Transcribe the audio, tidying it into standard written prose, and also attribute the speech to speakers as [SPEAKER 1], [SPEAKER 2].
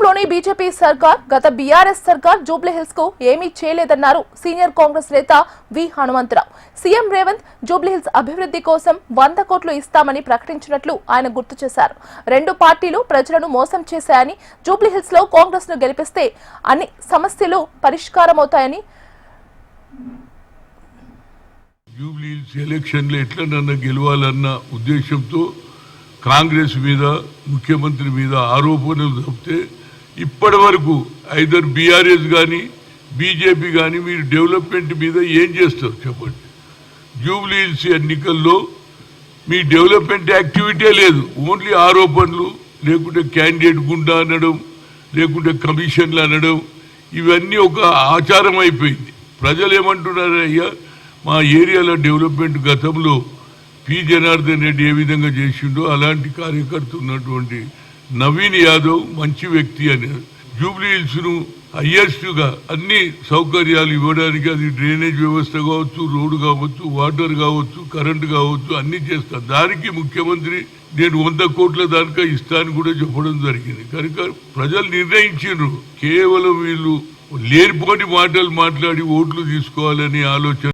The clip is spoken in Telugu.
[SPEAKER 1] కేంద్రంలోని బీజేపీ సర్కార్ గత బీఆర్ఎస్ సర్కార్ జూబ్లీహిల్స్ కు ఏమీ చేయలేదన్నారు సీనియర్ కాంగ్రెస్ నేత వి హనుమంతరావు. సీఎం రేవంత్ జూబ్లీహిల్స్ అభివృద్ధి కోసం 100 కోట్లు ఇస్తామని ప్రకటించినట్లు ఆయన గుర్తు చేశారు. రెండు పార్టీలు ప్రజలను మోసం చేశాయని, జూబ్లీహిల్స్ లో కాంగ్రెస్ ను గెలిపిస్తే అన్ని సమస్యలు పరిష్కారమవుతాయని,
[SPEAKER 2] జూబ్లీహిల్స్ ఎలక్షన్లో ఎట్లనన్నా గెలవాలన్న ఉద్దేశంతో కాంగ్రెస్ మీద, ముఖ్యమంత్రి మీద ఆరోపణలు తప్పితే ఇప్పటి వరకు ఐదర్ బీఆర్ఎస్ కానీ బీజేపీ కానీ మీరు డెవలప్మెంట్ మీద ఏం చేస్తారు చెప్పండి. జూబ్లీహిల్స్ ఎన్నికల్లో మీ డెవలప్మెంట్ యాక్టివిటీ లేదు, ఓన్లీ ఆరోపణలు, లేకుంటే క్యాండిడేట్ గుండా అనడం, లేకుంటే కమిషన్లు అనడం, ఇవన్నీ ఒక ఆచారం అయిపోయింది. ప్రజలు ఏమంటున్నారు, అయ్యా మా ఏరియాలో డెవలప్మెంట్ గతంలో పి జనార్దన్ రెడ్డి ఏ విధంగా చేసిండో అలాంటి కార్యకర్త ఉన్నటువంటి నవీన్ యాదవ్ మంచి వ్యక్తి అని జూబ్లీహిల్స్ను హయ్యెస్ట్గా అన్ని సౌకర్యాలు ఇవ్వడానికి, అది డ్రైనేజ్ వ్యవస్థ కావచ్చు, రోడ్డు కావచ్చు, వాటర్ కావచ్చు, కరెంటు కావచ్చు, అన్ని చేస్తారు. దానికి ముఖ్యమంత్రి నేను 100 కోట్ల దాకా ఇస్తాను కూడా చెప్పడం జరిగింది. కనుక ప్రజలు నిర్ణయించారు. కేవలం వీళ్ళు లేనిపోని మాటలు మాట్లాడి ఓట్లు తీసుకోవాలని ఆలోచన